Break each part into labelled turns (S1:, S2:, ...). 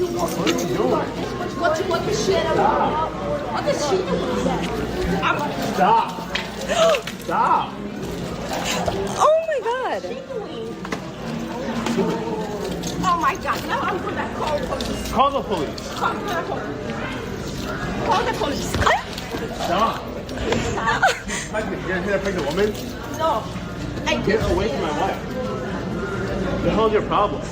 S1: you want?
S2: What are you doing?
S1: What you want to share about? What is she doing?
S2: Stop. Stop.
S3: Oh my God.
S1: Oh my God! Now I'm gonna call police.
S2: Call the police.
S1: Call the police.
S2: Stop. You're gonna hit a pregnant woman?
S1: No. I
S2: Get away from my wife. The hell's your problem?
S1: Can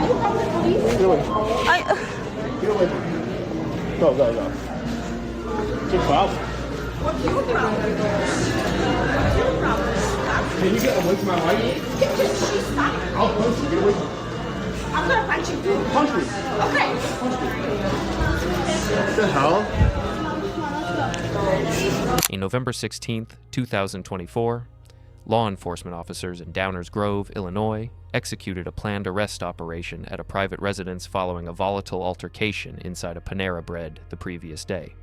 S1: you call the police?
S2: Get away.
S3: I,
S2: Get away from me. Go. What's your problem?
S1: What's your problem? What's your problem?
S2: Can you get away from my wife?
S1: Can she stop?
S2: I'll punch you. Get away from me.
S1: I'm gonna punch you too.
S2: Punch me.
S1: Okay.
S2: What the hell?
S4: On November 16, 2024, law enforcement officers in Downers Grove, Illinois, executed a planned arrest operation at a private residence following a volatile altercation inside a Panera Bread the previous day.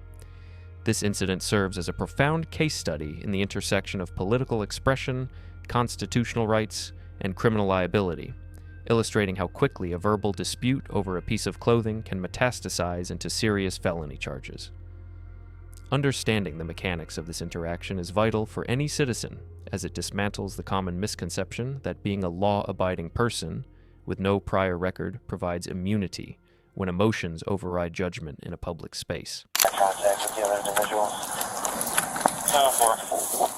S4: This incident serves as a profound case study in the intersection of political expression, constitutional rights, and criminal liability, illustrating how quickly a verbal dispute over a piece of clothing can metastasize into serious felony charges. Understanding the mechanics of this interaction is vital for any citizen, as it dismantles the common misconception that being a law-abiding person with no prior record provides immunity when emotions override judgment in a public space.
S5: Contact with the other individuals. 7-4.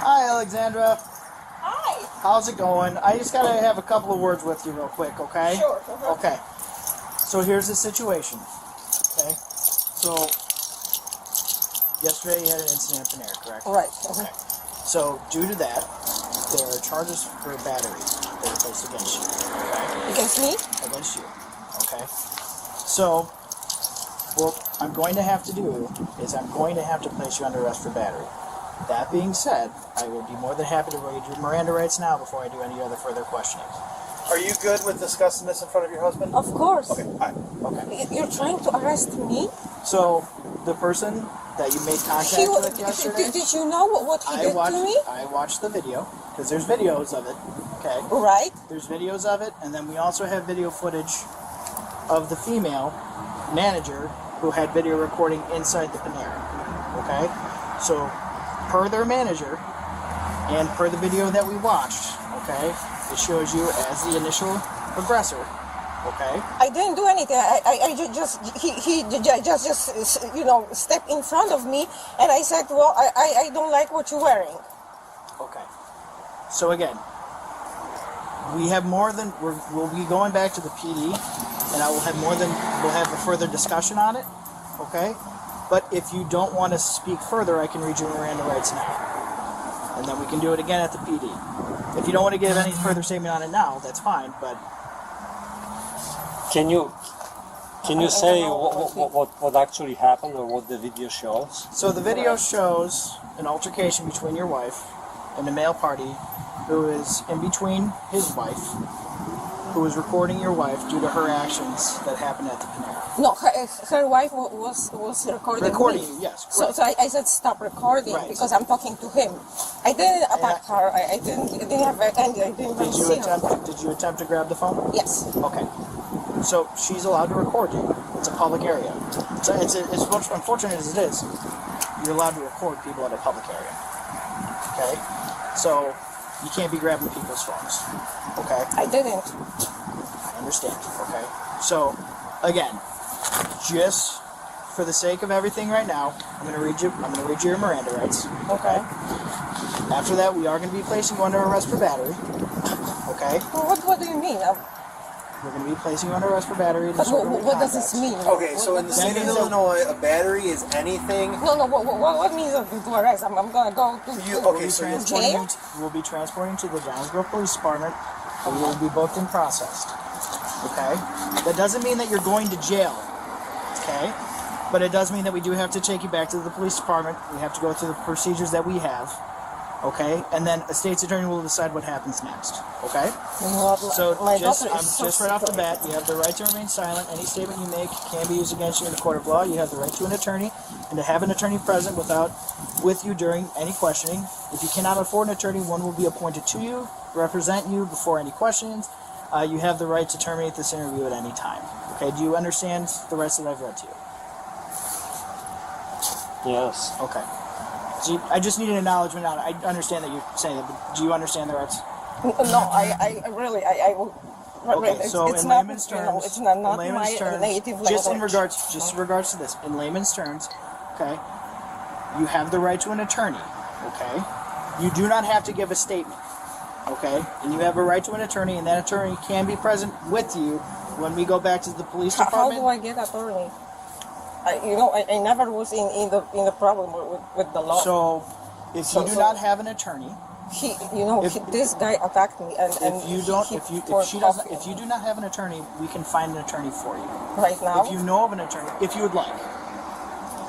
S6: Hi, Alexandra.
S1: Hi.
S6: How's it going? I just gotta have a couple of words with you real quick, okay?
S1: Sure.
S6: Okay. So here's the situation. Okay. So yesterday you had an incident in Panera, correct?
S1: Right.
S6: Okay. So due to that, there are charges for battery that are placed against you. Okay?
S1: Against me?
S6: Against you. Okay. So what I'm going to have to do is I'm going to have to place you under arrest for battery. That being said, I will be more than happy to read your Miranda rights now before I do any other further questioning. Are you good with discussing this in front of your husband?
S1: Of course.
S6: Okay, all right, okay.
S1: You're trying to arrest me?
S6: So, the person that you made contact with yesterday,
S1: Did you know what he did to me?
S6: I watched the video, because there's videos of it, okay?
S1: Right.
S6: There's videos of it, and then we also have video footage of the female manager who had video recording inside the Panera, okay? So, per their manager, and per the video that we watched, okay, it shows you as the initial aggressor, okay?
S1: I didn't do anything. I he just stepped in front of me, and I said, well, I don't like what you're wearing.
S6: Okay. So again, we'll be going back to the PD, and we'll have a further discussion on it, okay? But if you don't want to speak further, I can read your Miranda rights now. And then we can do it again at the PD. If you don't want to give any further statement on it now, that's fine, but...
S7: Can you say what actually happened or what the video shows?
S6: So the video shows an altercation between your wife and a male party who is in between his wife, who is recording your wife due to her actions that happened at the Panera.
S1: No, her wife was recording
S6: you,
S1: me.
S6: yes.
S1: So I said stop recording because I'm talking to him. I didn't attack her. I didn't have any. I didn't
S6: Did you attempt to grab the phone?
S1: Yes.
S6: Okay. So she's allowed to record you. It's a public area. So it's unfortunate as it is, you're allowed to record people at a public area. Okay? So you can't be grabbing people's phones. Okay?
S1: I didn't.
S6: I understand. Okay? So again, just for the sake of everything right now, I'm gonna read you your Miranda rights. Okay? After that, we are gonna be placing you under arrest for battery. Okay?
S1: Well, what do you mean?
S6: We're going to be placing you under arrest for battery.
S1: But what does this mean?
S8: Okay, so in the state of Illinois, a battery is anything.
S1: No. What means to arrest? I'm gonna go to.
S6: We'll be transporting to the Downers Grove Police Department. And we will be booked and processed. Okay. That doesn't mean that you're going to jail. Okay. But it does mean that we do have to take you back to the police department. We have to go through the procedures that we have. Okay? And then a state's attorney will decide what happens next. Okay? So
S1: my
S6: just,
S1: daughter is so
S6: just right off the bat, you have the right to remain silent. Any statement you make can be used against you in a court of law. You have the right to an attorney and to have an attorney present with you during any questioning. If you cannot afford an attorney, one will be appointed to you, represent you before any questions. You have the right to terminate this interview at any time. Okay? Do you understand the rights that I've read to you?
S7: Yes.
S6: Okay. So I just need an acknowledgement on it. I understand that you're saying it, but do you understand the rights?
S1: No, I really, I will.
S6: Okay, so
S1: it's
S6: in
S1: not,
S6: layman's terms,
S1: it's not
S6: in
S1: my
S6: layman's terms,
S1: native language.
S6: just in regards to this, in layman's terms, okay, you have the right to an attorney, okay? You do not have to give a statement, okay? And you have a right to an attorney, and that attorney can be present with you when we go back to the police
S1: How
S6: department.
S1: do I get attorney? I never was in the problem with the law.
S6: So, if you do not have an attorney,
S1: this guy attacked me, and
S6: if you do not have an attorney, we can find an attorney for you.
S1: Right now,
S6: If you know of an attorney, if you would like,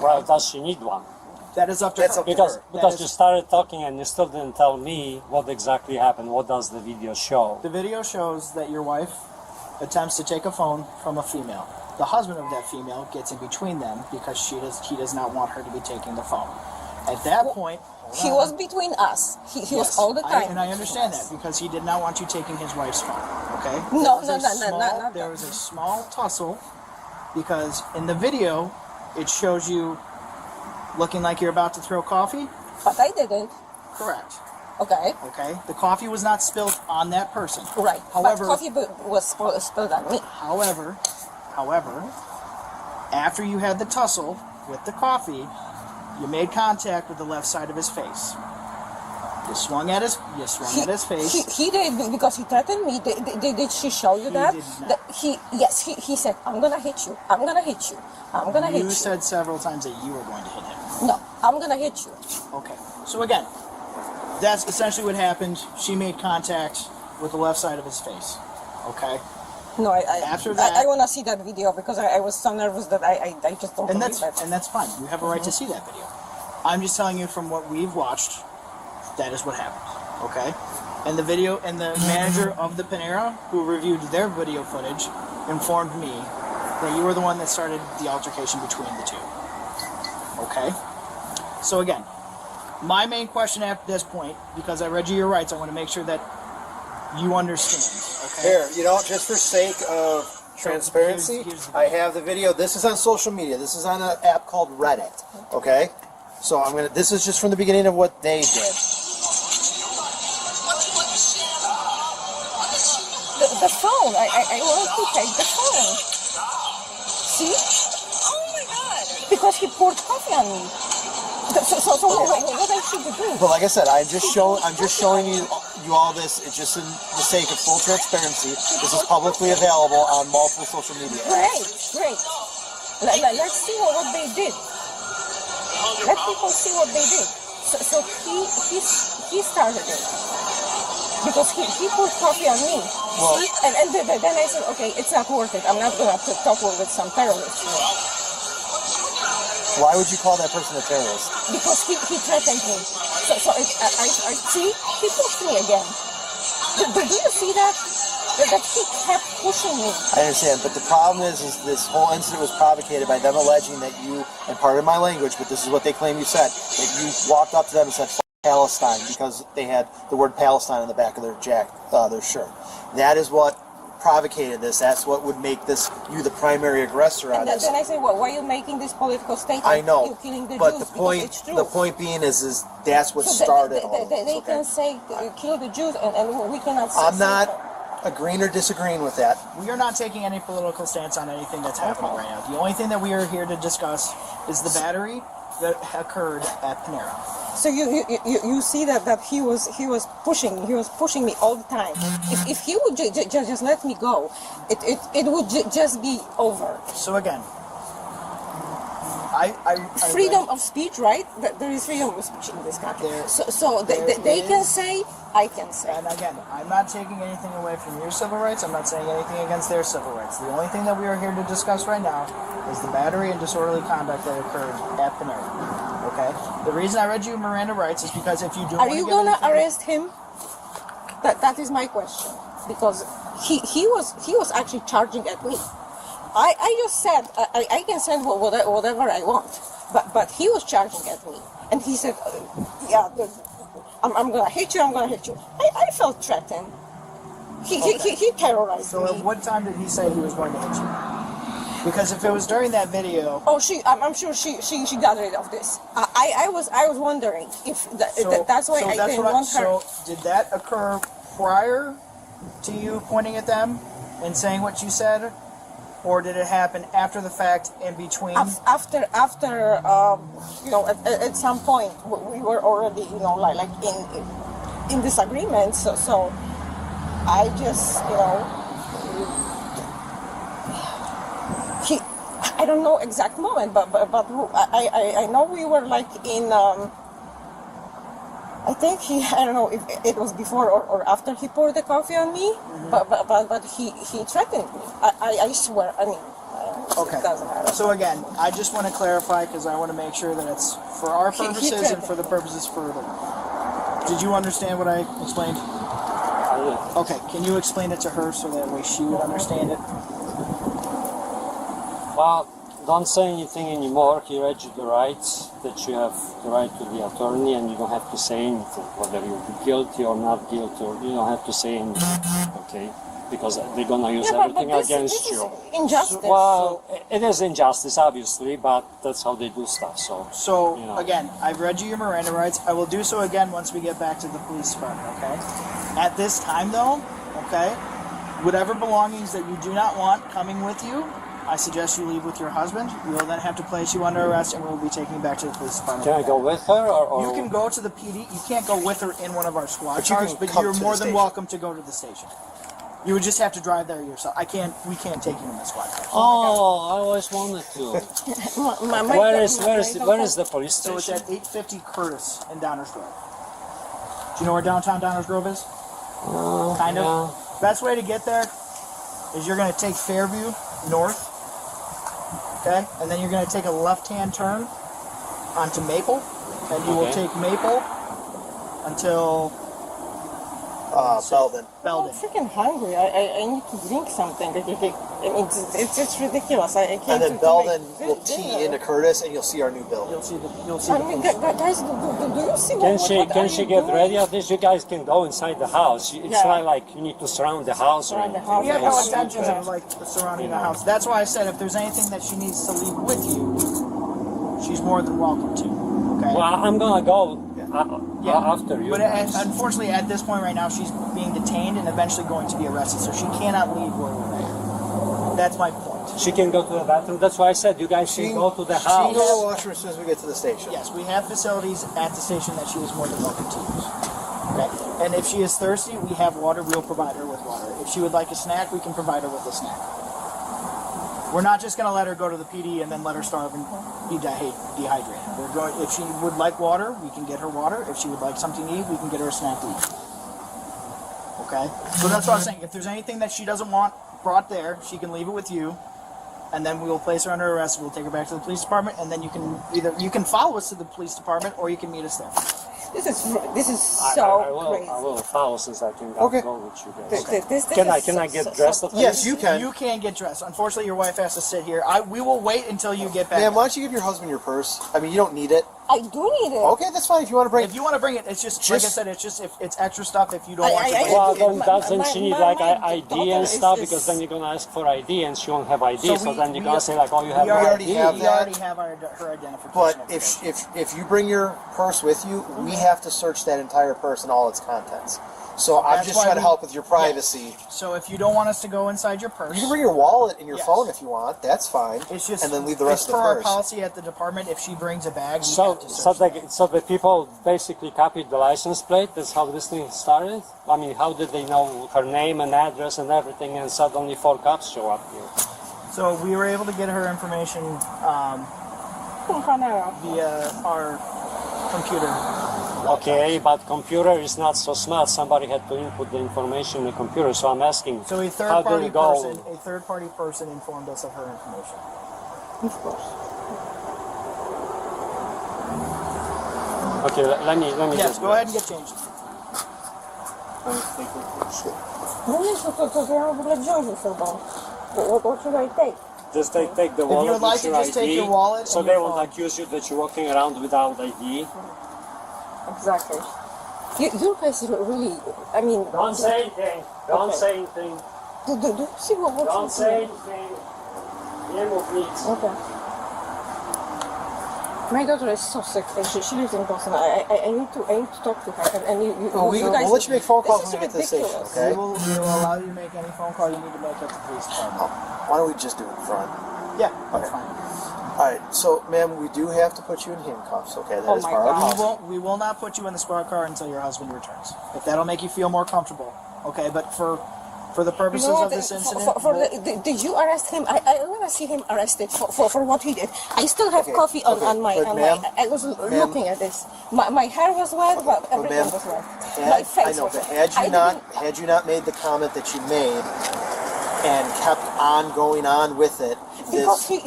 S7: Well, does she need one?
S6: that is up to
S8: That's
S6: her.
S8: up to
S7: Because
S8: her.
S7: because
S6: is-
S7: you started talking and you still didn't tell me what exactly happened. What does the video show?
S6: The video shows that your wife attempts to take a phone from a female. The husband of that female gets in between them because he does not want her to be taking the phone. At that point,
S1: he was between us. He was
S6: yes,
S1: all the time.
S6: and I understand that because he did not want you taking his wife's phone. Okay?
S1: No,
S6: There was a
S1: no, not
S6: There
S1: that.
S6: was a small tussle because in the video it shows you looking like you're about to throw coffee.
S1: But I didn't.
S6: Correct.
S1: Okay.
S6: Okay. The coffee was not spilled on that person.
S1: Right.
S6: However,
S1: but coffee was spilled on me.
S6: However, after you had the tussle with the coffee, you made contact with the left side of his face. You swung at his face.
S1: He did because he threatened me. Did she show you that?
S6: did not.
S1: He said, I'm gonna hit you. I'm gonna hit you. I'm gonna hit you.
S6: You said several times that you were going to hit him.
S1: No, I'm gonna hit you.
S6: Okay. So again, that's essentially what happened. She made contact with the left side of his face. Okay.
S1: No,
S6: After that-
S1: I wanna see that video because I was so nervous that I just don't
S6: And
S1: believe
S6: that's
S1: it.
S6: and that's fine. You have a right to see that video. I'm just telling you from what we've watched, that is what happened. Okay? And the video and the manager of the Panera who reviewed their video footage informed me that you were the one that started the altercation between the two. Okay? So again, my main question at this point, because I read you your rights, I want to make sure that you understand. Okay?
S8: Here, just for sake of transparency,
S6: here's the
S8: I have the video. This is on social media. This is on an app called Reddit. Okay? So this is just from the beginning of what they did.
S1: The phone. I want to take the phone. See?
S3: Oh my god!
S1: Because he poured coffee on me. So what I should do?
S8: But like I said, I'm just showing you all this. It's just in the sake of full transparency. This is publicly available on multiple social media.
S1: Great. Let's see what they did. Let people see what they did. So he started it. Because he poured coffee on me.
S8: Well-
S1: and then I said, okay, it's not worth it. I'm not going to talk with some terrorist.
S8: Why would you call that person a terrorist?
S1: Because he threatened me. So I see, he pushed me again. Do you see that? That he kept pushing me.
S8: I understand, but the problem is this whole incident was provocated by them alleging that you, and pardon my language, but this is what they claim you said, that you walked up to them and said, "F Palestine," because they had the word Palestine on the back of their their shirt. That is what provocated this. That's what would make you the primary aggressor on
S1: And
S8: this.
S1: then I say, well, why are you making this political statement?
S8: I know,
S1: You're killing the
S8: but
S1: Jews
S8: the
S1: it's true.
S8: point being is that's what
S1: So
S8: started all
S1: they
S8: this.
S1: can
S8: Okay?
S1: say kill the Jews, and we cannot.
S8: I'm
S1: say
S8: not
S1: that.
S8: agreeing or disagreeing with that.
S6: We are not taking any political stance on anything that's happening right now. The only thing that we are here to discuss is the battery that occurred at Panera.
S1: So you see that he was pushing me all the time. If he would just let me go, it would just be over.
S6: So again,
S1: freedom of speech, right? There is freedom of speech in this country.
S6: There-
S1: So
S6: there
S1: they can
S6: is.
S1: say, I can say.
S6: And again, I'm not taking anything away from your civil rights. I'm not saying anything against their civil rights. The only thing that we are here to discuss right now is the battery and disorderly conduct that occurred at Panera. Okay? The reason I read you Miranda rights is because if you do
S1: Are
S6: want
S1: you
S6: to
S1: gonna
S6: get anything-
S1: arrest him? That is my question, because he was actually charging at me. I just said I can send whatever I want, but he was charging at me, and he said, yeah, I'm gonna hit you. I'm gonna hit you. I felt threatened. He terrorized
S6: So at
S1: me.
S6: what time did he say he was going to hit you? Because if it was during that video,
S1: Oh, I'm sure she got rid of this. I was wondering if that's why I didn't want her.
S6: So did that occur prior to you pointing at them and saying what you said, or did it happen after the fact in between?
S1: After at some point we were already like in disagreement. So I just I don't know exact moment, but I know we were like in. I think I don't know if it was before or after he poured the coffee on me, but he threatened me. I swear. I mean,
S6: Okay.
S1: it doesn't matter.
S6: So again, I just want to clarify because I want to make sure that it's for our
S1: He
S6: purposes and
S1: threatened
S6: for the purposes further. Did you understand what I explained? Okay. Can you explain it to her so that way she would understand it?
S7: Well, don't say anything anymore. He read you the rights, that you have the right to the attorney and you don't have to say anything, whether you'll be guilty or not guilty, or you don't have to say anything, okay? Because they're gonna use everything
S1: this
S7: against
S1: is
S7: you.
S1: injustice.
S7: Well, it is injustice, obviously, but that's how they do stuff, so...
S6: So
S7: you know.
S6: again, I've read you your Miranda rights. I will do so again once we get back to the police department, okay? At this time though, okay, whatever belongings that you do not want coming with you, I suggest you leave with your husband. We will then have to place you under arrest and we will be taking you back to the police department.
S7: Can I go with her, or...
S6: You can go to the PD. You can't go with her in one of our squad
S8: But you
S6: cars,
S8: can
S6: but
S8: come
S6: you're
S8: to the
S6: more than
S8: station.
S6: welcome to go to the station. You would just have to drive there yourself. We can't take you in the squad car.
S7: Oh, I always wanted to. Where is the police
S6: So it's
S7: station?
S6: at 850 Curtis in Downers Grove. Do you know where downtown Downers Grove is? Kind of.
S7: Yeah.
S6: Best way to get there is you're going to take Fairview north, okay, and then you're going to take a left-hand turn onto Maple, and you will
S7: Okay.
S6: take Maple until
S8: Belden.
S1: I'm
S6: Belden.
S1: freaking hungry. I need to drink something. I mean, it's just ridiculous. I can't.
S8: And then
S1: to
S8: Belden
S1: make
S8: will
S1: dinner.
S8: tee into Curtis, and you'll see our new building.
S6: You'll see the
S1: I mean, guys, do you see
S7: Can
S1: what
S7: she
S1: are
S7: she
S1: you
S7: get
S1: doing?
S7: ready of this? You guys can go inside the house. It's
S1: Yeah.
S7: not like you need to surround the house or
S1: Surround the
S7: anything.
S1: house.
S6: We have no
S1: Yes.
S6: intentions of like surrounding the house. That's why I said if there's anything that she needs to leave with you, she's more than welcome to. Okay.
S7: Well, I'm gonna go
S6: Yeah.
S7: after you.
S6: But
S7: guys.
S6: unfortunately, at this point right now, she's being detained and eventually going to be arrested, so she cannot leave where we're at. That's my point.
S7: She can go to the bathroom. That's why I said you guys can go to the
S8: She can go to the
S7: house.
S8: washroom as soon as we get to the station.
S6: Yes, we have facilities at the station that she is more than welcome to use. Okay. And if she is thirsty, we have water. We'll provide her with water. If she would like a snack, we can provide her with a snack. We're not just going to let her go to the PD and then let her starve and be dehydrated. We're going. If she would like water, we can get her water. If she would like something to eat, we can get her a snack to eat. Okay. So that's what I'm saying. If there's anything that she doesn't want brought there, she can leave it with you, and then we will place her under arrest. We'll take her back to the police department, and then you can follow us to the police department, or you can meet us there.
S1: This is
S7: I
S1: so
S7: will,
S1: crazy.
S7: I will follow since I can
S8: Okay.
S7: go with you
S1: This-
S7: guys.
S1: this
S7: Can I
S1: is
S7: get
S1: so-
S7: dressed
S1: so-
S7: up?
S8: Yes, you can.
S6: You can get dressed. Unfortunately, your wife has to sit here. We will wait until you get back.
S8: Man, why don't you give your husband your purse? I mean, you don't need it.
S1: I do need it.
S8: Okay, that's fine if you want to bring
S6: If you want to bring it, it's just like I said. It's just if it's extra stuff. If you don't want to bring
S7: Well,
S6: it.
S7: then
S1: My-
S7: doesn't
S1: my-
S7: she need
S1: my-
S7: like
S1: my
S7: ID
S1: daughter
S7: and
S1: is-
S7: stuff?
S1: is-
S7: Because then you're gonna ask for ID and she won't have ID.
S6: So
S7: So,
S6: we-
S7: then you're
S6: we-
S7: gonna say like, oh, you have
S6: we
S7: no
S6: already
S7: ID.
S8: have
S6: we
S8: that.
S6: already have her identification.
S8: But
S6: information.
S8: if you bring your purse with you, we have to search that entire purse and all its contents. So I'm
S6: That's
S8: just
S6: why
S8: trying to
S6: we-
S8: help with your privacy.
S6: So if you don't want us to go inside your purse,
S8: You can bring your wallet and your
S6: Yes.
S8: phone if you want. That's fine.
S6: it's just
S8: and then leave the rest
S6: it's
S8: of the
S6: per our
S8: purse.
S6: policy at the department. If she brings a bag, we
S7: So,
S6: have to search
S7: so the people basically copied the license plate. That's how this thing started. I mean, how did they know her name and address and everything? And suddenly 4 cops show up here.
S6: So we were able to get her information
S1: from Panera.
S6: via our computer.
S7: Okay, but computer is not so smart. Somebody had to input the information in the computer. So I'm asking,
S6: So a
S7: how do you go?
S6: third party person informed us of her information.
S1: Of course.
S7: Okay, let me
S6: Yes,
S7: just
S6: go ahead and get changed.
S1: No nie, to ja mam w ogóle wziąć ze sobą. What should I take?
S7: Just take the
S6: you
S7: wallet
S6: would like
S7: with
S6: to
S7: your
S6: just take
S7: ID,
S6: your wallet
S7: so
S6: and
S7: they
S6: your
S7: won't
S6: phone.
S7: accuse you that you're walking around without ID.
S1: Exactly. You guys really, I mean...
S7: Don't say anything. Don't
S1: Okay.
S7: say anything.
S1: Do you see what
S7: Don't
S1: she's
S7: say
S1: doing?
S7: anything. Nie mów nic.
S1: Okay. My daughter is so sick. And she lives in Boston. I need to talk to her. And you
S8: We'll
S1: guys,
S8: let you make phone calls
S1: this
S8: when
S1: is
S8: we get to the station,
S1: ridiculous.
S8: okay?
S6: We will allow you to make any phone call you need to make at the police department.
S8: Why don't we just do it in front?
S6: Yeah, that's
S8: Okay.
S6: fine.
S8: All right, so, ma'am, we do have to put you in handcuffs, okay? That
S1: Oh
S8: is
S1: my
S8: part of
S1: God.
S8: the policy.
S6: We will not put you in the squad car until your husband returns. If that'll make you feel more comfortable, okay? But for the purposes
S1: You know
S6: of
S1: what,
S6: this incident,
S1: did you arrest him? I want to see him arrested for what he did. I still have
S8: Okay,
S1: coffee on,
S8: okay,
S1: on my.
S8: but
S1: On
S8: ma'am,
S1: my I was looking at this. My hair was wet, but everything
S8: ma'am,
S1: was wet. My face
S8: I know,
S1: was
S8: but
S1: wet.
S8: had you not made the comment that you made and kept on going on with it,
S1: Because he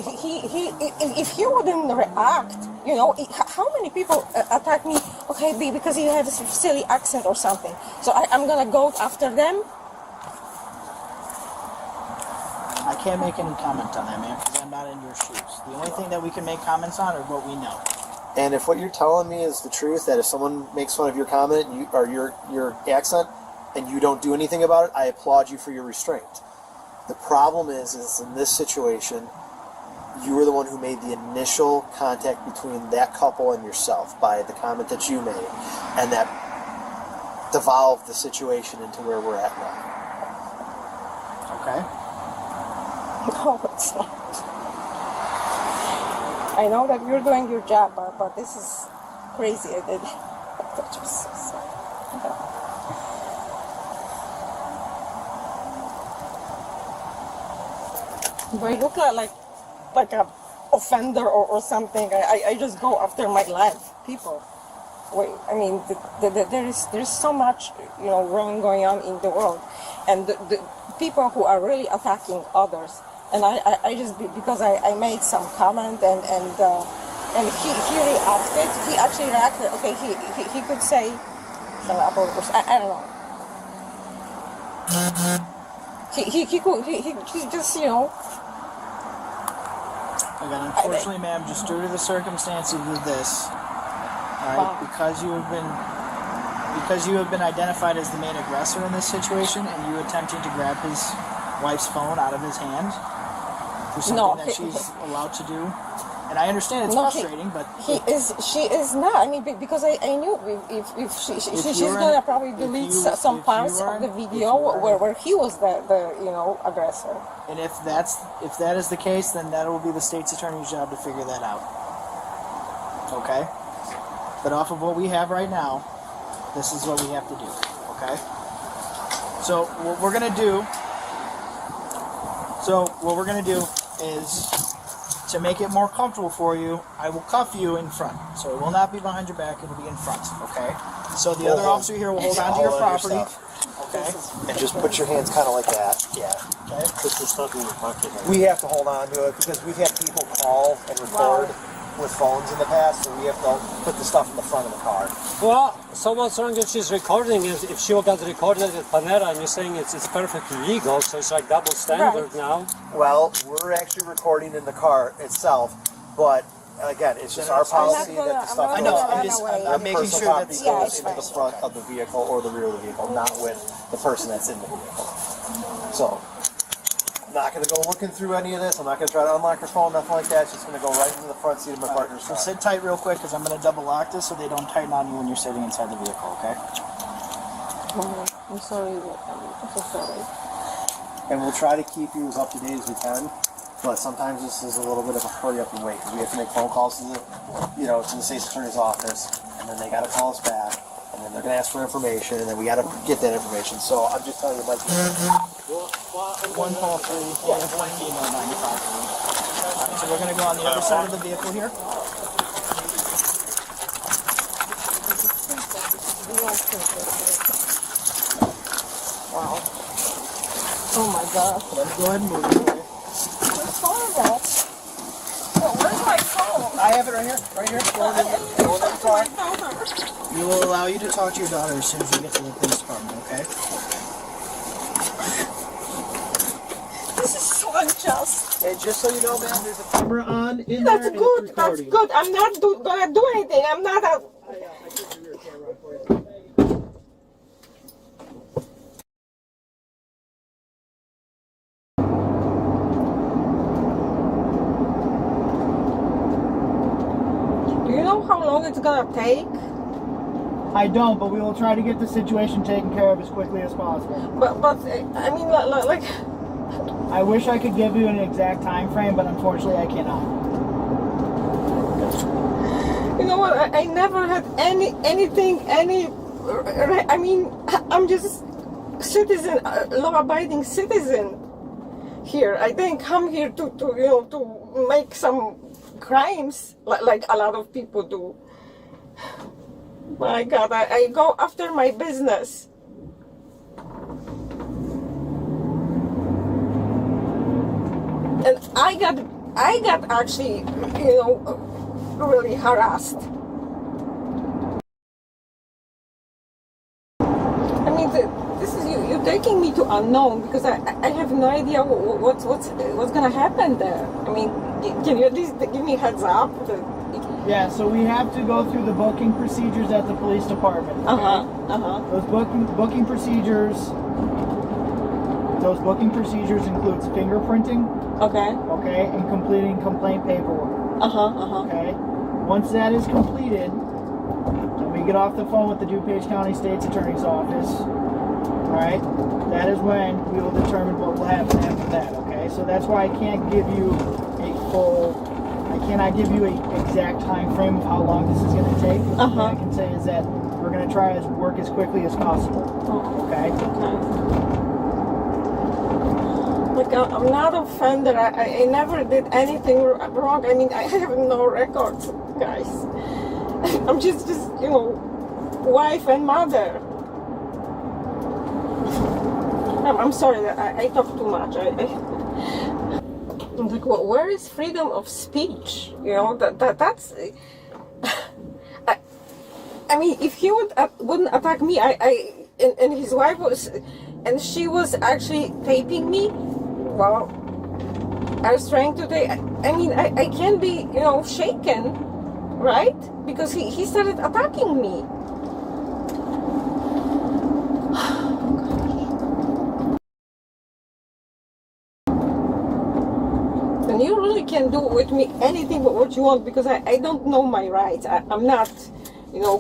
S1: if he wouldn't react, you know, how many people attack me? Okay, because you have a silly accent or something. So I'm gonna go after them.
S6: I can't make any comment on that, man, because I'm not in your shoes. The only thing that we can make comments on are what we know.
S8: and if what you're telling me is the truth, that if someone makes fun of your comment or your accent and you don't do anything about it, I applaud you for your restraint. The problem is in this situation, you were the one who made the initial contact between that couple and yourself by the comment that you made, and that devolved the situation into where we're at now.
S6: Okay?
S1: No, it's not. I know that you're doing your job, but this is crazy. I did. That was so sad. Do I look like a offender or something? I just go after my life, people. Wait, I mean, there's so much, you know, wrong going on in the world, and the people who are really attacking others. And I just because I made some comment and he reacted. He actually reacted. Okay, he could say I don't know. He just, you know.
S6: Again, unfortunately, ma'am, just due to the circumstances of this, all right,
S1: Wow.
S6: because you have been identified as the main aggressor in this situation, and you attempting to grab his wife's phone out of his hand for something
S1: No,
S6: that she's allowed to do. And I understand it's
S1: No,
S6: frustrating, but
S1: She is not. I mean, because I knew if she's gonna probably delete some parts of the video where he was the you know, aggressor.
S6: and if that is the case, then that will be the state's attorney's job to figure that out. Okay? But off of what we have right now, this is what we have to do. Okay? So what we're gonna do is, to make it more comfortable for you, I will cuff you in front. So it will not be behind your back, it will be in front, okay? So the other officer here will hold on to your property. Okay?
S8: And just put your hands kind of like that. Yeah.
S6: Okay?
S7: Put the stuff in your pocket.
S8: We have to hold on to it because we've had people call and record with phones in the past, so we have to put the stuff in the front of the car.
S7: Well, so what's wrong if she's recording? If she got recorded at Panera and you're saying it's perfectly legal, so it's like double standard now.
S8: Well, we're actually recording in the car itself, but again, it's just our policy that the stuff
S6: I know,
S8: goes
S6: I'm making
S8: personal
S6: sure
S8: property
S6: that's...
S8: goes into the front of the vehicle or the rear of the vehicle, not with the person that's in the vehicle. So, I'm not going to go looking through any of this. I'm not going to try to unlock her phone, nothing like that. It's just going to go right into the front seat of my partner's
S6: So
S8: car.
S6: sit tight real quick, because I'm going to double lock this so they don't tighten on you when you're sitting inside the vehicle, okay?
S1: I'm sorry. I'm so sorry.
S8: And we'll try to keep you as up to date as we can. But sometimes this is a little bit of a hurry up and wait because we have to make phone calls to the state's attorney's office, and then they got to call us back, and then they're going to ask for information, and then we got to get that information. So I'm just telling you, like,
S6: 1 call 3, 1 female 95. So we're going to go on the other side of the vehicle here.
S1: Wow. Oh my God.
S6: Let me go ahead and move it away.
S1: It's horrible. Well, where's my phone?
S6: I have it right here. Right here. Go in the car. We will allow you to talk to your daughter as soon as you get to the police department, okay?
S1: This is so unjust.
S6: And just so you know, ma'am, there's a camera on in
S1: That's
S6: there. and
S1: good.
S6: it's
S1: That's
S6: recording.
S1: good. I'm not gonna do anything. I'm not a.
S6: I took your camera on for you.
S1: Do you know how long it's gonna take?
S6: I don't, but we will try to get the situation taken care of as quickly as possible.
S1: But I mean, like,
S6: I wish I could give you an exact time frame, but unfortunately I cannot.
S1: you know what? I never had anything. I mean, I'm just citizen, law-abiding citizen here. I didn't come here to make some crimes like a lot of people do. My God, I go after my business. And I got actually, really harassed. I mean, this is you taking me to unknown because I have no idea what's gonna happen there. I mean, can you at least give me a heads up?
S6: Yeah, so we have to go through the booking procedures at the police department. Okay? Those booking procedures. Those booking procedures includes fingerprinting. Okay, and completing complaint paperwork. Okay. Once that is completed, then we get off the phone with the DuPage County State's Attorney's Office. All right. That is when we will determine what will happen after that. Okay. So that's why I can't give you I cannot give you an exact time frame of how long this is going to take. What I can say is that we're going to try to work as quickly as possible. Okay.
S1: Like, I'm not offended. I never did anything wrong. I mean, I have no records, guys. I'm just wife and mother. I'm sorry that I talk too much. I'm like, well, where is freedom of speech? That's. I mean, if he wouldn't attack me, and his wife was, and she was actually taping me. Well, I was trying to take. I mean, I can't be, shaken, right? Because he started attacking me. And you really can do with me anything but what you want because I don't know my rights. I'm not,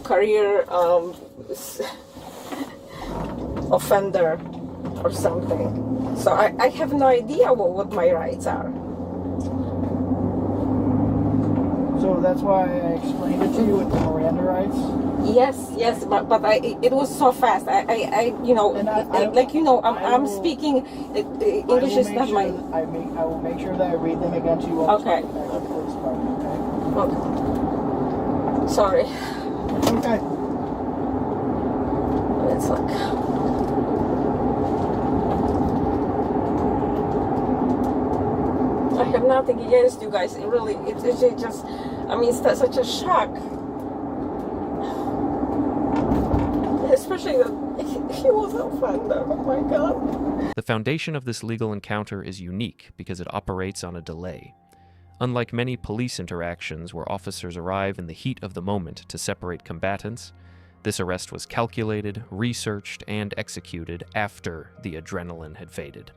S1: career offender or something. So I have no idea what my rights are.
S6: So that's why I explained it to you with the Miranda rights.
S1: Yes, but it was so fast. I'm speaking. English is not my.
S6: I will make sure that I read them again to you.
S1: Okay. Okay. Sorry.
S6: Okay.
S1: It's like. I have nothing against you guys. It really, it's just, I mean, it's such a shock. Especially that he was an offender. Oh my God.
S4: The foundation of this legal encounter is unique because it operates on a delay. Unlike many police interactions where officers arrive in the heat of the moment to separate combatants, this arrest was calculated, researched, and executed after the adrenaline had faded.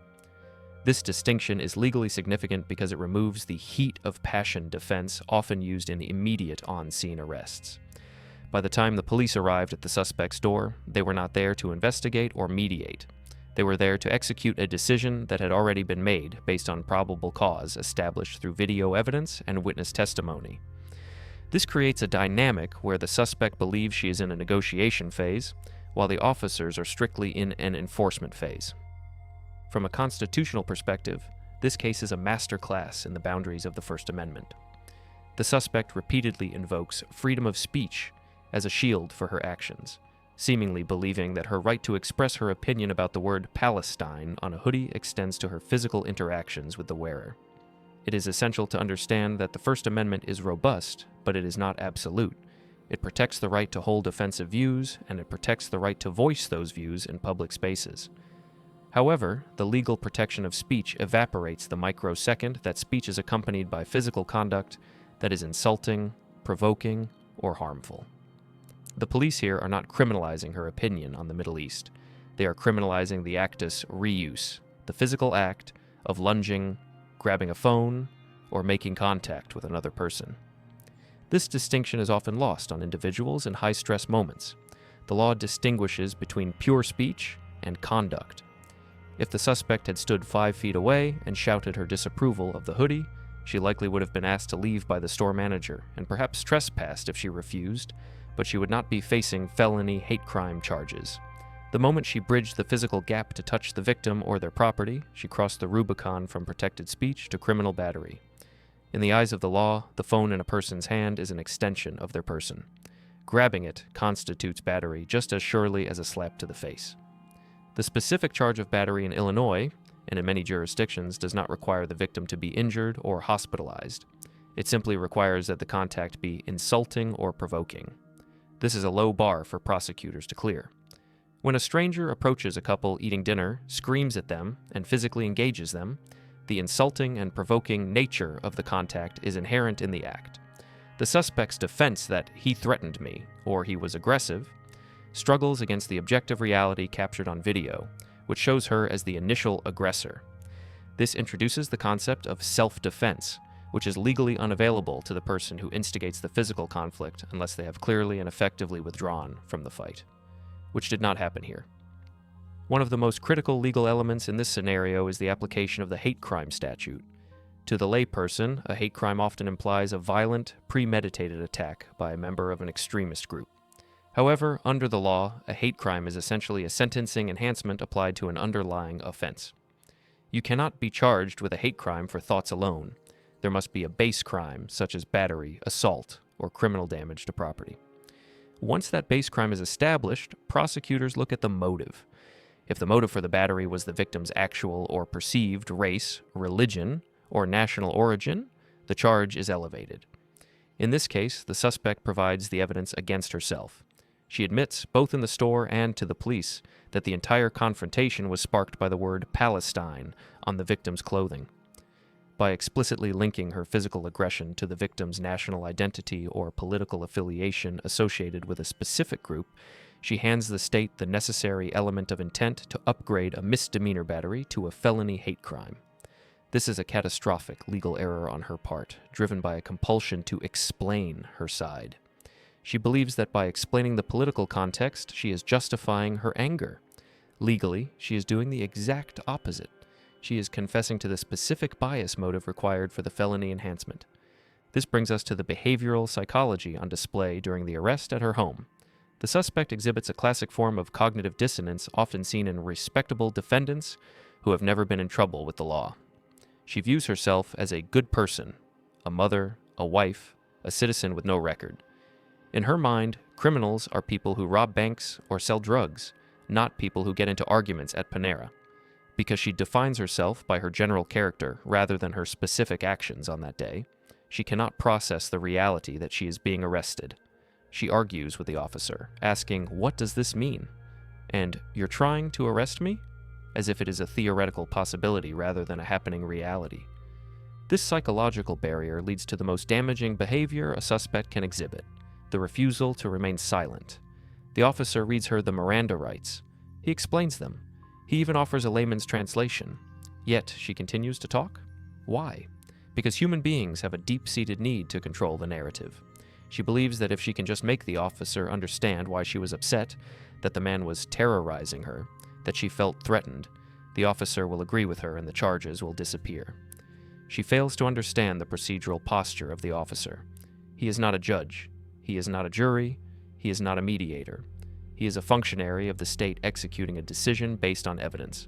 S4: This distinction is legally significant because it removes the heat of passion defense often used in immediate on-scene arrests. By the time the police arrived at the suspect's door, they were not there to investigate or mediate. They were there to execute a decision that had already been made based on probable cause established through video evidence and witness testimony. This creates a dynamic where the suspect believes she is in a negotiation phase, while the officers are strictly in an enforcement phase. From a constitutional perspective, this case is a masterclass in the boundaries of the First Amendment. The suspect repeatedly invokes freedom of speech as a shield for her actions, seemingly believing that her right to express her opinion about the word Palestine on a hoodie extends to her physical interactions with the wearer. It is essential to understand that the First Amendment is robust, but it is not absolute. It protects the right to hold offensive views, and it protects the right to voice those views in public spaces. However, the legal protection of speech evaporates the microsecond that speech is accompanied by physical conduct that is insulting, provoking, or harmful. The police here are not criminalizing her opinion on the Middle East. They are criminalizing the actus reus, the physical act of lunging, grabbing a phone, or making contact with another person. This distinction is often lost on individuals in high-stress moments. The law distinguishes between pure speech and conduct. If the suspect had stood 5 feet away and shouted her disapproval of the hoodie, she likely would have been asked to leave by the store manager and perhaps trespassed if she refused, but she would not be facing felony hate crime charges. The moment she bridged the physical gap to touch the victim or their property, she crossed the Rubicon from protected speech to criminal battery. In the eyes of the law, the phone in a person's hand is an extension of their person. Grabbing it constitutes battery just as surely as a slap to the face. The specific charge of battery in Illinois, and in many jurisdictions, does not require the victim to be injured or hospitalized. It simply requires that the contact be insulting or provoking. This is a low bar for prosecutors to clear. When a stranger approaches a couple eating dinner, screams at them, and physically engages them, the insulting and provoking nature of the contact is inherent in the act. The suspect's defense that he threatened me, or he was aggressive, struggles against the objective reality captured on video, which shows her as the initial aggressor. This introduces the concept of self-defense, which is legally unavailable to the person who instigates the physical conflict unless they have clearly and effectively withdrawn from the fight, which did not happen here. One of the most critical legal elements in this scenario is the application of the hate crime statute. To the layperson, a hate crime often implies a violent, premeditated attack by a member of an extremist group. However, under the law, a hate crime is essentially a sentencing enhancement applied to an underlying offense. You cannot be charged with a hate crime for thoughts alone. There must be a base crime, such as battery, assault, or criminal damage to property. Once that base crime is established, prosecutors look at the motive. If the motive for the battery was the victim's actual or perceived race, religion, or national origin, the charge is elevated. In this case, the suspect provides the evidence against herself. She admits, both in the store and to the police, that the entire confrontation was sparked by the word Palestine on the victim's clothing. By explicitly linking her physical aggression to the victim's national identity or political affiliation associated with a specific group, she hands the state the necessary element of intent to upgrade a misdemeanor battery to a felony hate crime. This is a catastrophic legal error on her part, driven by a compulsion to explain her side. She believes that by explaining the political context, she is justifying her anger. Legally, she is doing the exact opposite. She is confessing to the specific bias motive required for the felony enhancement. This brings us to the behavioral psychology on display during the arrest at her home. The suspect exhibits a classic form of cognitive dissonance often seen in respectable defendants who have never been in trouble with the law. She views herself as a good person, a mother, a wife, a citizen with no record. In her mind, criminals are people who rob banks or sell drugs, not people who get into arguments at Panera. Because she defines herself by her general character rather than her specific actions on that day, she cannot process the reality that she is being arrested. She argues with the officer, asking, "What does this mean?" And, "You're trying to arrest me?" as if it is a theoretical possibility rather than a happening reality. This psychological barrier leads to the most damaging behavior a suspect can exhibit: the refusal to remain silent. The officer reads her the Miranda rights. He explains them. He even offers a layman's translation. Yet she continues to talk? Why? Because human beings have a deep-seated need to control the narrative. She believes that if she can just make the officer understand why she was upset, that the man was terrorizing her, that she felt threatened, the officer will agree with her and the charges will disappear. She fails to understand the procedural posture of the officer. He is not a judge. He is not a jury. He is not a mediator. He is a functionary of the state executing a decision based on evidence.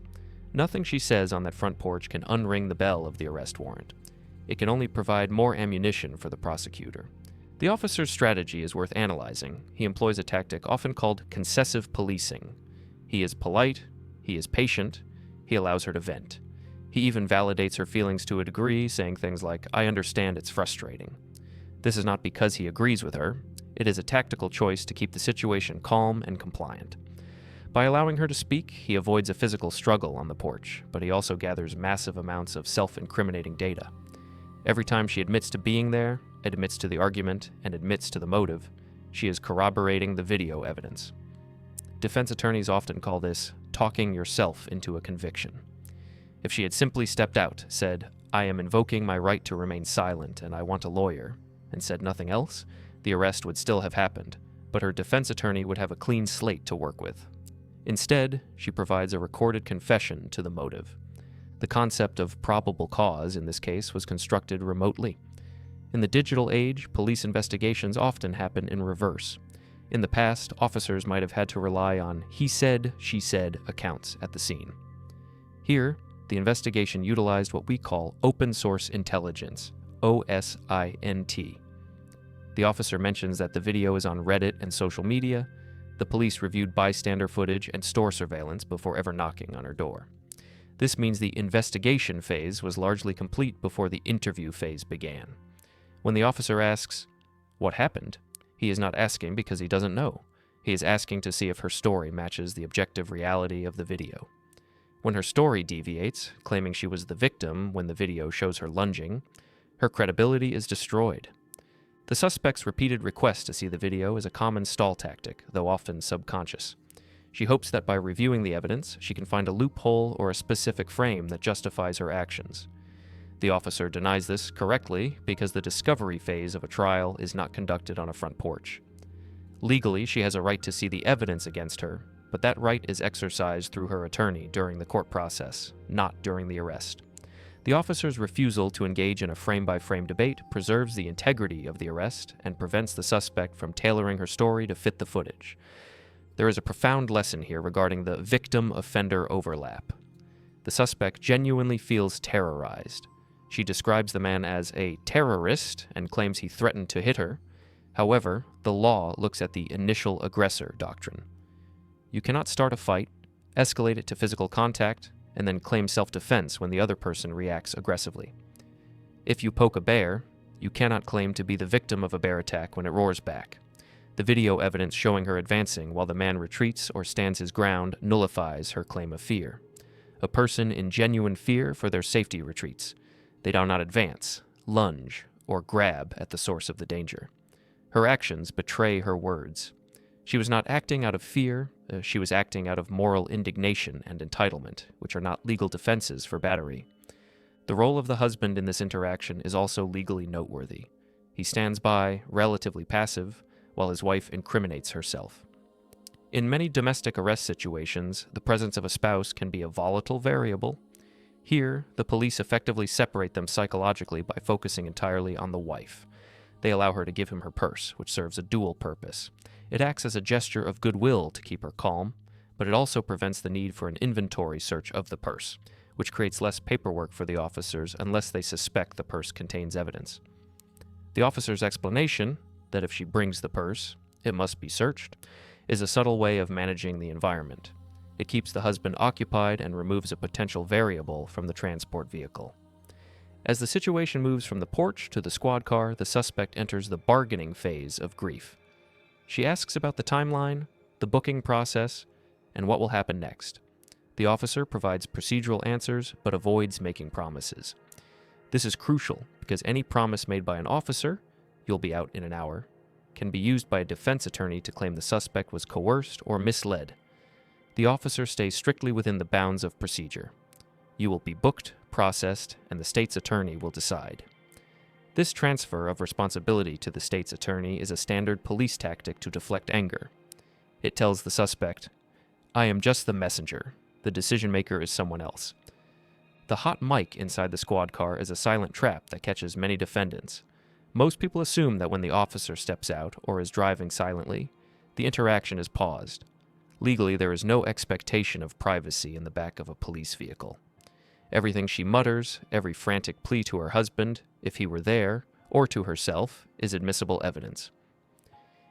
S4: Nothing she says on that front porch can unring the bell of the arrest warrant. It can only provide more ammunition for the prosecutor. The officer's strategy is worth analyzing. He employs a tactic often called concessive policing. He is polite, he is patient, he allows her to vent. He even validates her feelings to a degree, saying things like, "I understand it's frustrating." This is not because he agrees with her. It is a tactical choice to keep the situation calm and compliant. By allowing her to speak, he avoids a physical struggle on the porch, but he also gathers massive amounts of self-incriminating data. Every time she admits to being there, admits to the argument, and admits to the motive, she is corroborating the video evidence. Defense attorneys often call this talking yourself into a conviction. If she had simply stepped out, said, "I am invoking my right to remain silent and I want a lawyer," and said nothing else, the arrest would still have happened, but her defense attorney would have a clean slate to work with. Instead, she provides a recorded confession to the motive. The concept of probable cause in this case was constructed remotely. In the digital age, police investigations often happen in reverse. In the past, officers might have had to rely on he said, she said accounts at the scene. Here, the investigation utilized what we call open source intelligence, OSINT. The officer mentions that the video is on Reddit and social media. The police reviewed bystander footage and store surveillance before ever knocking on her door. This means the investigation phase was largely complete before the interview phase began. When the officer asks, "What happened?" he is not asking because he doesn't know. He is asking to see if her story matches the objective reality of the video. When her story deviates, claiming she was the victim when the video shows her lunging, her credibility is destroyed. The suspect's repeated request to see the video is a common stall tactic, though often subconscious. She hopes that by reviewing the evidence, she can find a loophole or a specific frame that justifies her actions. The officer denies this correctly because the discovery phase of a trial is not conducted on a front porch. Legally, she has a right to see the evidence against her, but that right is exercised through her attorney during the court process, not during the arrest. The officer's refusal to engage in a frame-by-frame debate preserves the integrity of the arrest and prevents the suspect from tailoring her story to fit the footage. There is a profound lesson here regarding the victim-offender overlap. The suspect genuinely feels terrorized. She describes the man as a terrorist and claims he threatened to hit her. However, the law looks at the initial aggressor doctrine. You cannot start a fight, escalate it to physical contact, and then claim self-defense when the other person reacts aggressively. If you poke a bear, you cannot claim to be the victim of a bear attack when it roars back. The video evidence showing her advancing while the man retreats or stands his ground nullifies her claim of fear. A person in genuine fear for their safety retreats. They do not advance, lunge, or grab at the source of the danger. Her actions betray her words. She was not acting out of fear, she was acting out of moral indignation and entitlement, which are not legal defenses for battery. The role of the husband in this interaction is also legally noteworthy. He stands by, relatively passive, while his wife incriminates herself. In many domestic arrest situations, the presence of a spouse can be a volatile variable. Here, the police effectively separate them psychologically by focusing entirely on the wife. They allow her to give him her purse, which serves a dual purpose. It acts as a gesture of goodwill to keep her calm, but it also prevents the need for an inventory search of the purse, which creates less paperwork for the officers unless they suspect the purse contains evidence. The officer's explanation, that if she brings the purse, it must be searched, is a subtle way of managing the environment. It keeps the husband occupied and removes a potential variable from the transport vehicle. As the situation moves from the porch to the squad car, the suspect enters the bargaining phase of grief. She asks about the timeline, the booking process, and what will happen next. The officer provides procedural answers but avoids making promises. This is crucial because any promise made by an officer, "You'll be out in an hour," can be used by a defense attorney to claim the suspect was coerced or misled. The officer stays strictly within the bounds of procedure. You will be booked, processed, and the state's attorney will decide. This transfer of responsibility to the state's attorney is a standard police tactic to deflect anger. It tells the suspect, "I am just the messenger. The decision maker is someone else." The hot mic inside the squad car is a silent trap that catches many defendants. Most people assume that when the officer steps out or is driving silently, the interaction is paused. Legally, there is no expectation of privacy in the back of a police vehicle. Everything she mutters, every frantic plea to her husband, if he were there, or to herself, is admissible evidence.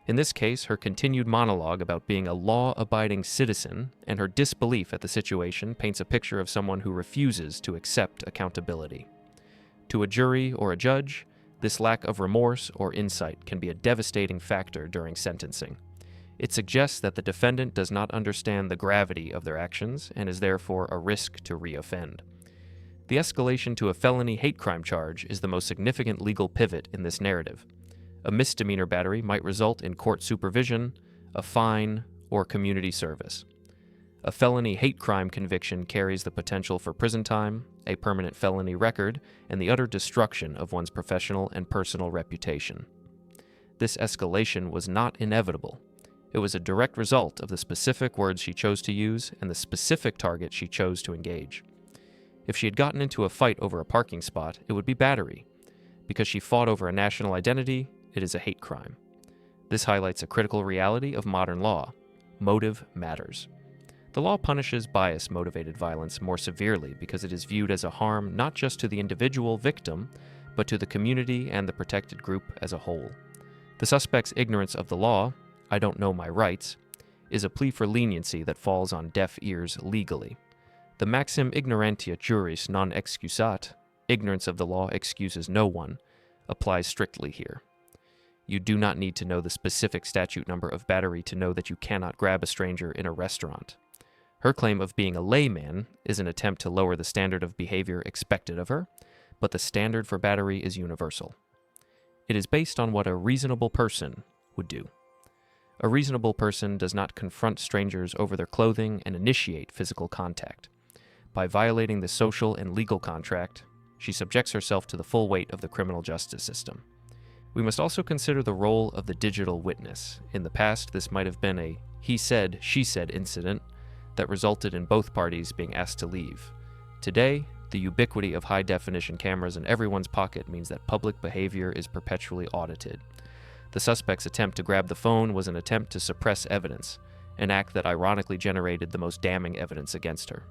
S4: In this case, her continued monologue about being a law-abiding citizen and her disbelief at the situation paints a picture of someone who refuses to accept accountability. To a jury or a judge, this lack of remorse or insight can be a devastating factor during sentencing. It suggests that the defendant does not understand the gravity of their actions and is therefore a risk to reoffend. The escalation to a felony hate crime charge is the most significant legal pivot in this narrative. A misdemeanor battery might result in court supervision, a fine, or community service. A felony hate crime conviction carries the potential for prison time, a permanent felony record, and the utter destruction of one's professional and personal reputation. This escalation was not inevitable. It was a direct result of the specific words she chose to use and the specific target she chose to engage. If she had gotten into a fight over a parking spot, it would be battery. Because she fought over a national identity, it is a hate crime. This highlights a critical reality of modern law. Motive matters. The law punishes bias-motivated violence more severely because it is viewed as a harm not just to the individual victim, but to the community and the protected group as a whole. The suspect's ignorance of the law, "I don't know my rights," is a plea for leniency that falls on deaf ears legally. The maxim ignorantia juris non excusat, ignorance of the law excuses no one, applies strictly here. You do not need to know the specific statute number of battery to know that you cannot grab a stranger in a restaurant. Her claim of being a layman is an attempt to lower the standard of behavior expected of her, but the standard for battery is universal. It is based on what a reasonable person would do. A reasonable person does not confront strangers over their clothing and initiate physical contact. By violating the social and legal contract, she subjects herself to the full weight of the criminal justice system. We must also consider the role of the digital witness. In the past, this might have been a he said, she said incident that resulted in both parties being asked to leave. Today, the ubiquity of high-definition cameras in everyone's pocket means that public behavior is perpetually audited. The suspect's attempt to grab the phone was an attempt to suppress evidence, an act that ironically generated the most damning evidence against her.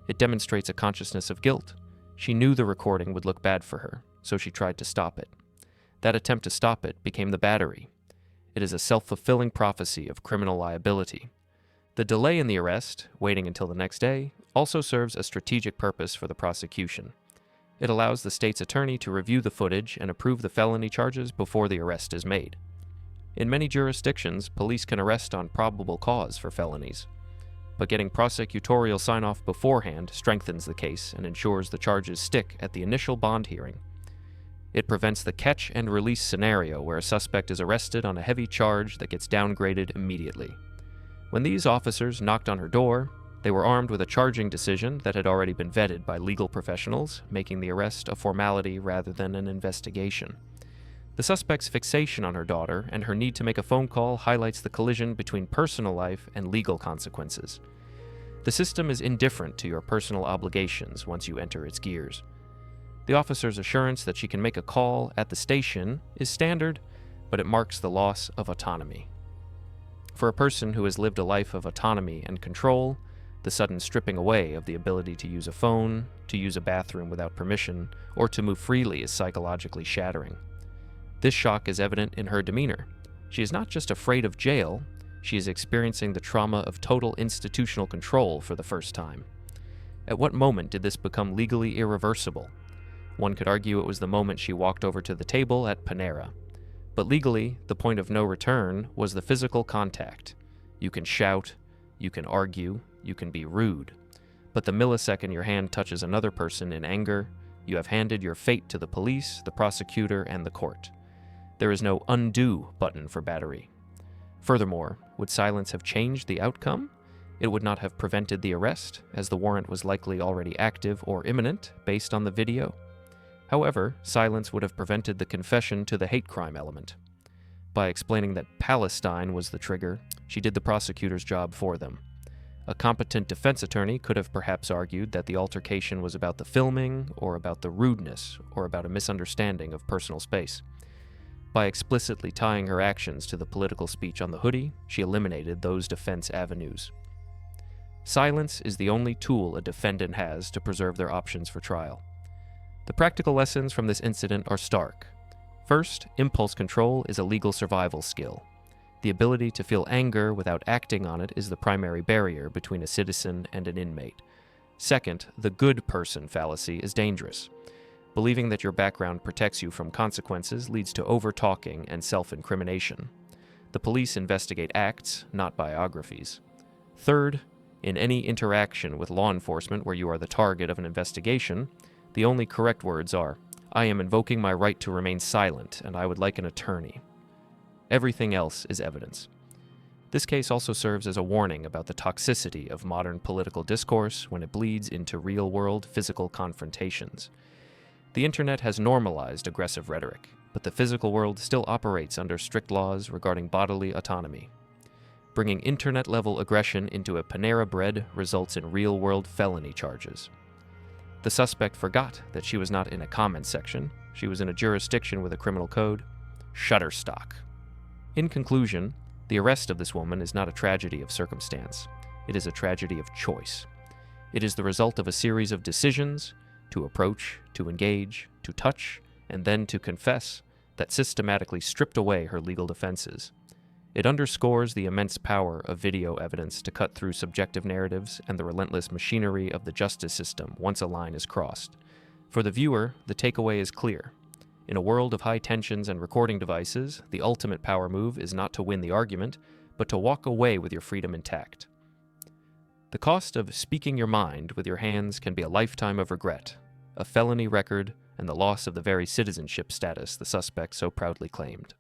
S4: It demonstrates a consciousness of guilt. She knew the recording would look bad for her, so she tried to stop it. That attempt to stop it became the battery. It is a self-fulfilling prophecy of criminal liability. The delay in the arrest, waiting until the next day, also serves a strategic purpose for the prosecution. It allows the state's attorney to review the footage and approve the felony charges before the arrest is made. In many jurisdictions, police can arrest on probable cause for felonies. But getting prosecutorial sign-off beforehand strengthens the case and ensures the charges stick at the initial bond hearing. It prevents the catch-and-release scenario where a suspect is arrested on a heavy charge that gets downgraded immediately. When these officers knocked on her door, they were armed with a charging decision that had already been vetted by legal professionals, making the arrest a formality rather than an investigation. The suspect's fixation on her daughter and her need to make a phone call highlights the collision between personal life and legal consequences. The system is indifferent to your personal obligations once you enter its gears. The officer's assurance that she can make a call at the station is standard, but it marks the loss of autonomy. For a person who has lived a life of autonomy and control, the sudden stripping away of the ability to use a phone, to use a bathroom without permission, or to move freely is psychologically shattering. This shock is evident in her demeanor. She is not just afraid of jail, she is experiencing the trauma of total institutional control for the first time. At what moment did this become legally irreversible? One could argue it was the moment she walked over to the table at Panera. But legally, the point of no return was the physical contact. You can shout, you can argue, you can be rude. But the millisecond your hand touches another person in anger, you have handed your fate to the police, the prosecutor, and the court. There is no undo button for battery. Furthermore, would silence have changed the outcome? It would not have prevented the arrest, as the warrant was likely already active or imminent based on the video. However, silence would have prevented the confession to the hate crime element. By explaining that Palestine was the trigger, she did the prosecutor's job for them. A competent defense attorney could have perhaps argued that the altercation was about the filming, or about the rudeness, or about a misunderstanding of personal space. By explicitly tying her actions to the political speech on the hoodie, she eliminated those defense avenues. Silence is the only tool a defendant has to preserve their options for trial. The practical lessons from this incident are stark. First, impulse control is a legal survival skill. The ability to feel anger without acting on it is the primary barrier between a citizen and an inmate. Second, the good person fallacy is dangerous. Believing that your background protects you from consequences leads to over-talking and self-incrimination. The police investigate acts, not biographies. Third, in any interaction with law enforcement where you are the target of an investigation, the only correct words are, "I am invoking my right to remain silent, and I would like an attorney." Everything else is evidence. This case also serves as a warning about the toxicity of modern political discourse when it bleeds into real-world physical confrontations. The internet has normalized aggressive rhetoric, but the physical world still operates under strict laws regarding bodily autonomy. Bringing internet-level aggression into a Panera Bread results in real-world felony charges. The suspect forgot that she was not in a comment section. She was in a jurisdiction with a criminal code. Shutterstock. In conclusion, the arrest of this woman is not a tragedy of circumstance. It is a tragedy of choice. It is the result of a series of decisions to approach, to engage, to touch, and then to confess that systematically stripped away her legal defenses. It underscores the immense power of video evidence to cut through subjective narratives and the relentless machinery of the justice system once a line is crossed. For the viewer, the takeaway is clear. In a world of high tensions and recording devices, the ultimate power move is not to win the argument, but to walk away with your freedom intact. The cost of speaking your mind with your hands can be a lifetime of regret, a felony record, and the loss of the very citizenship status the suspect so proudly claimed.